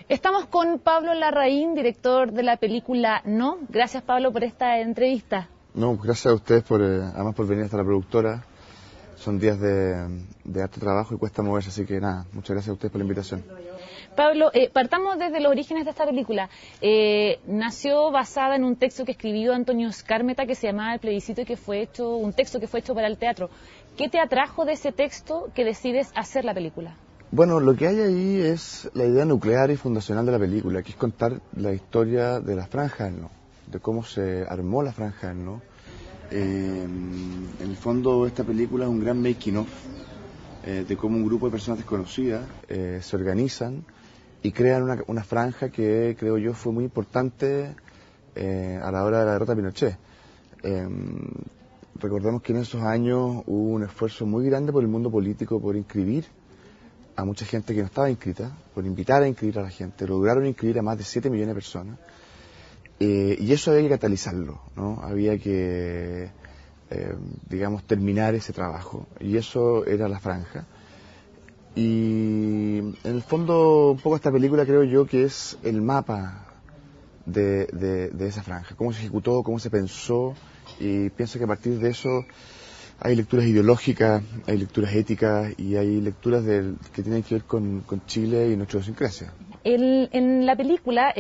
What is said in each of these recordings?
Estamos con Pablo Larraín, director de la película No. Gracias, Pablo, por esta entrevista. No, gracias a ustedes además por venir hasta la productora. Son días de harto trabajo y cuesta moverse, así que nada, muchas gracias a ustedes por la invitación. Pablo, partamos desde los orígenes de esta película. Nació basada en un texto que escribió Antonio Skármeta que se llamaba El plebiscito y que fue hecho, un texto que fue hecho para el teatro. ¿Qué te atrajo de ese texto que decides hacer la película? Bueno, lo que hay ahí es la idea nuclear y fundacional de la película, que es contar la historia de la Franja del No, de cómo se armó la Franja del No. En el fondo, esta película es un gran making of de cómo un grupo de personas desconocidas se organizan y crean una franja que, creo yo, fue muy importante a la hora de la derrota de Pinochet. Recordemos que en esos años hubo un esfuerzo muy grande por el mundo político por inscribir a mucha gente que no estaba inscrita, por invitar a inscribir a la gente. Lograron inscribir a más de 7 millones de personas. Y eso había que catalizarlo, ¿no? Había que, digamos, terminar ese trabajo. Y eso era la franja. Y en el fondo, un poco esta película creo yo que es el mapa de esa franja. Cómo se ejecutó, cómo se pensó. Y pienso que a partir de eso hay lecturas ideológicas, hay lecturas éticas y hay lecturas que tienen que ver con Chile y nuestra idiosincrasia. En la película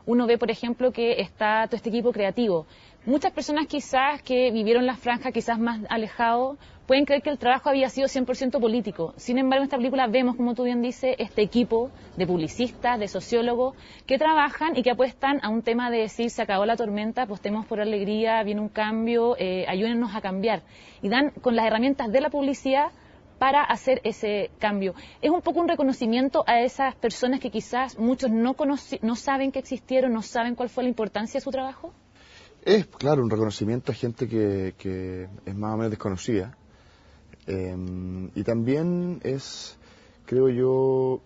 uno ve, por ejemplo, que está todo este equipo creativo. Muchas personas quizás que vivieron la franja, quizás más alejados, pueden creer que el trabajo había sido 100% político. Sin embargo, en esta película vemos, como tú bien dices, este equipo de publicistas, de sociólogos, que trabajan y que apuestan a un tema de decir, se acabó la tormenta, apostemos por alegría, viene un cambio, ayúdennos a cambiar. Y dan con las herramientas de la publicidad para hacer ese cambio. ¿Es un poco un reconocimiento a esas personas que quizás muchos no saben que existieron, no saben cuál fue la importancia de su trabajo? Es, claro, un reconocimiento a gente que es más o menos desconocida. Y también es, creo yo,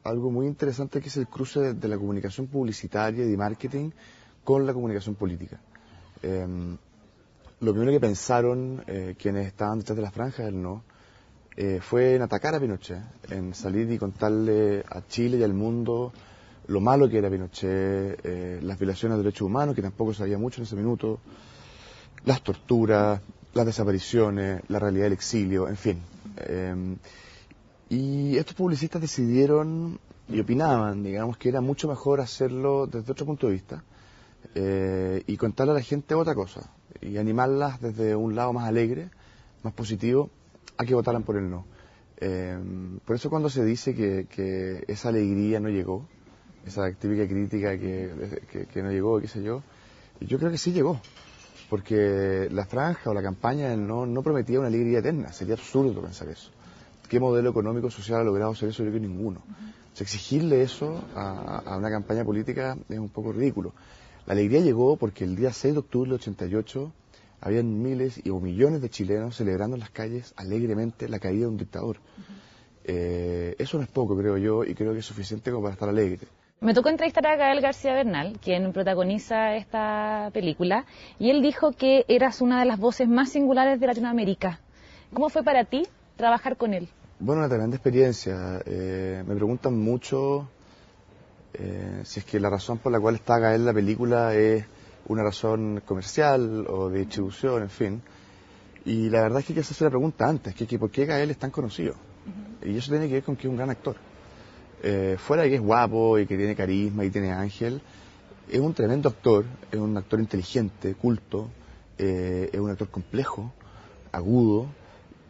algo muy interesante que es el cruce de la comunicación publicitaria y de marketing con la comunicación política. Lo primero que pensaron quienes estaban detrás de la franja del No fue en atacar a Pinochet, en salir y contarle a Chile y al mundo lo malo que era Pinochet, las violaciones de derechos humanos, que tampoco sabía mucho en ese minuto, las torturas, las desapariciones, la realidad del exilio, en fin. Y estos publicistas decidieron y opinaban, digamos, que era mucho mejor hacerlo desde otro punto de vista y contarle a la gente otra cosa y animarlas desde un lado más alegre, más positivo, a que votaran por el No. Por eso cuando se dice que esa alegría no llegó, esa típica crítica que no llegó, qué sé yo creo que sí llegó, porque la franja o la campaña del No prometía una alegría eterna, sería absurdo pensar eso. ¿Qué modelo económico social ha logrado hacer eso? Yo creo que ninguno. O sea, exigirle eso a una campaña política es un poco ridículo. La alegría llegó porque el día 6 de octubre del 88 habían miles o millones de chilenos celebrando en las calles alegremente la caída de un dictador. Eso no es poco, creo yo, y creo que es suficiente como para estar alegre. Me tocó entrevistar a Gael García Bernal, quien protagoniza esta película, y él dijo que eras una de las voces más singulares de Latinoamérica. ¿Cómo fue para ti trabajar con él? Bueno, una tremenda experiencia. Me preguntan mucho si es que la razón por la cual está Gael en la película es una razón comercial o de distribución, en fin. Y la verdad es que hay que hacerse la pregunta antes, que ¿por qué Gael es tan conocido? Y eso tiene que ver con que es un gran actor. Fuera de que es guapo y que tiene carisma y tiene ángel, es un tremendo actor, es un actor inteligente, culto, es un actor complejo, agudo,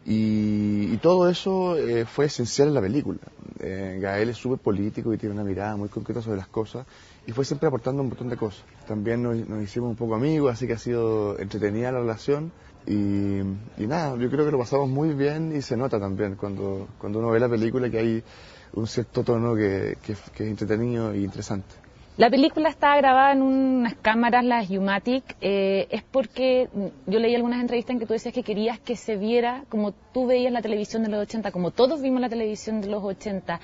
y todo eso fue esencial en la película. Gael es súper político y tiene una mirada muy concreta sobre las cosas y fue siempre aportando un montón de cosas. También nos hicimos un poco amigos, así que ha sido entretenida la relación y nada, yo creo que lo pasamos muy bien y se nota también cuando uno ve la película que hay un cierto tono que es entretenido y interesante. La película está grabada en unas cámaras, las U-matic, es porque yo leí algunas entrevistas en que tú decías que querías que se viera como tú veías la televisión de los 80, como todos vimos la televisión de los 80.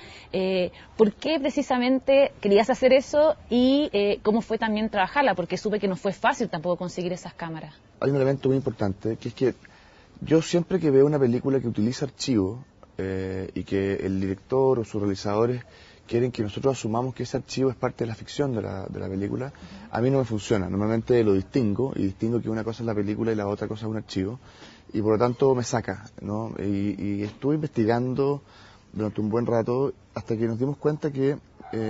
¿Por qué precisamente querías hacer eso y cómo fue también trabajarla? Porque supe que no fue fácil tampoco conseguir esas cámaras. Hay un elemento muy importante, que es que yo siempre que veo una película que utiliza archivos y que el director o sus realizadores quieren que nosotros asumamos que ese archivo es parte de la ficción de la película. A mí no me funciona, normalmente lo distingo, y distingo que una cosa es la película y la otra cosa es un archivo, y por lo tanto me saca, ¿no? Y estuve investigando durante un buen rato hasta que nos dimos cuenta que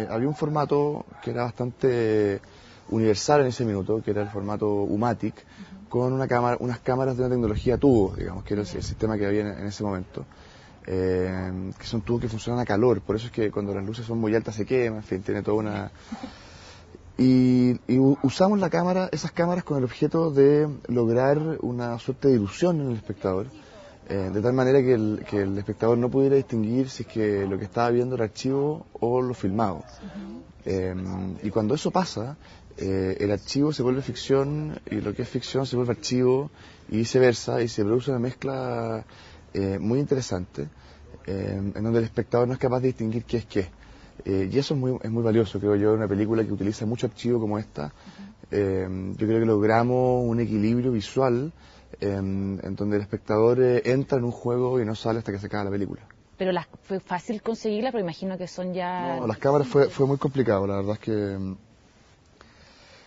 había un formato que era bastante universal en ese minuto, que era el formato UMATIC, con unas cámaras de una tecnología tubo, digamos, que era el sistema que había en ese momento, que son tubos que funcionan a calor, por eso es que cuando las luces son muy altas se queman, en fin, tiene toda una... Y usamos esas cámaras con el objeto de lograr una suerte de ilusión en el espectador, de tal manera que el espectador no pudiera distinguir si es que lo que estaba viendo era archivo o lo filmado. Y cuando eso pasa, el archivo se vuelve ficción y lo que es ficción se vuelve archivo y viceversa, y se produce una mezcla muy interesante, en donde el espectador no es capaz de distinguir qué es qué. Y eso es muy valioso, creo yo, en una película que utiliza mucho archivo como esta. Yo creo que logramos un equilibrio visual en donde el espectador entra en un juego y no sale hasta que se acaba la película. Pero fue fácil conseguirla, pero imagino que son ya... No, las cámaras fue muy complicado, la verdad es que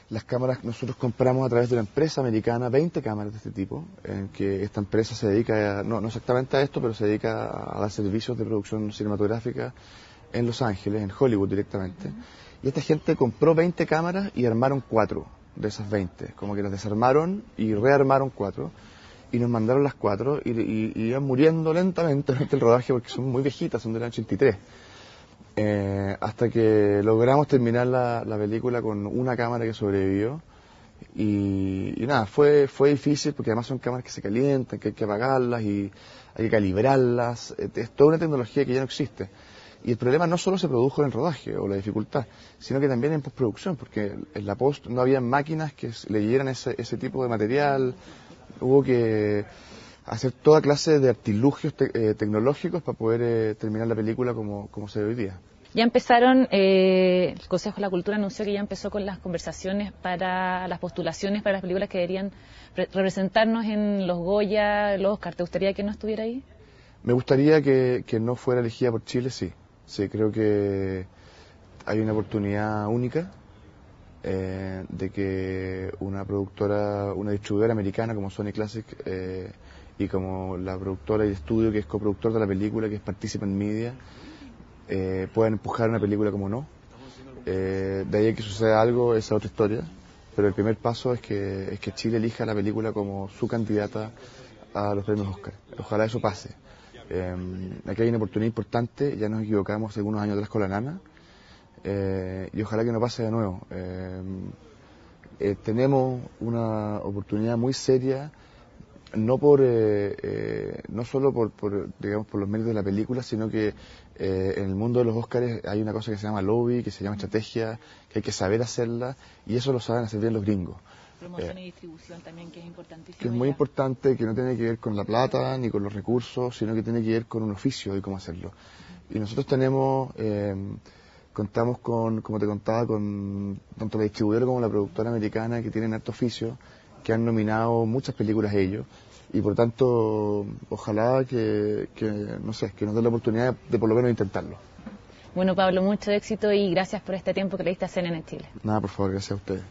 las cámaras nosotros compramos a través de una empresa americana 20 cámaras de este tipo, en que esta empresa se dedica, no exactamente a esto, pero se dedica a dar servicios de producción cinematográfica en Los Ángeles, en Hollywood directamente. Y esta gente compró 20 cámaras y armaron 4 de esas 20, como que las desarmaron y rearmaron 4, y nos mandaron las 4 y iban muriendo lentamente durante el rodaje porque son muy viejitas, son del año 83. Hasta que logramos terminar la película con una cámara que sobrevivió y nada, fue difícil porque además son cámaras que se calientan, que hay que apagarlas y hay que calibrarlas, es toda una tecnología que ya no existe. Y el problema no solo se produjo en el rodaje o la dificultad, sino que también en postproducción, porque en la post no había máquinas que leyeran ese tipo de material, hubo que hacer toda clase de artilugios tecnológicos para poder terminar la película como se ve hoy día. Ya empezaron, el Consejo de la Cultura anunció que ya empezó con las conversaciones para las postulaciones para las películas que deberían representarnos en los Goya, los Oscar. ¿Te gustaría que no estuviera ahí? Me gustaría que no fuera elegida por Chile, sí. Sí, creo que hay una oportunidad única de que una distribuidora americana como Sony Classic y como la productora y estudio que es coproductor de la película, que es Participant Media, puedan empujar una película como No. De ahí a que suceda algo, esa es otra historia, pero el primer paso es que Chile elija la película como su candidata a los premios Oscar. Ojalá eso pase. Aquí hay una oportunidad importante, ya nos equivocamos hace algunos años atrás con La Nana, y ojalá que no pase de nuevo. Tenemos una oportunidad muy seria, no solo digamos, por los méritos de la película, sino que en el mundo de los Óscares hay una cosa que se llama lobby, que se llama estrategia, que hay que saber hacerla, y eso lo saben hacer bien los gringos. Promoción y distribución también, que es importantísimo. Que es muy importante, que no tiene que ver con la plata ni con los recursos, sino que tiene que ver con un oficio y cómo hacerlo. Y nosotros contamos con, como te contaba, con tanto la distribuidora como la productora americana que tienen harto oficio, que han nominado muchas películas ellos, y por tanto, ojalá que nos den la oportunidad de por lo menos intentarlo. Bueno, Pablo, mucho éxito y gracias por este tiempo que le diste a CNN en Chile. Nada, por favor, gracias a ustedes.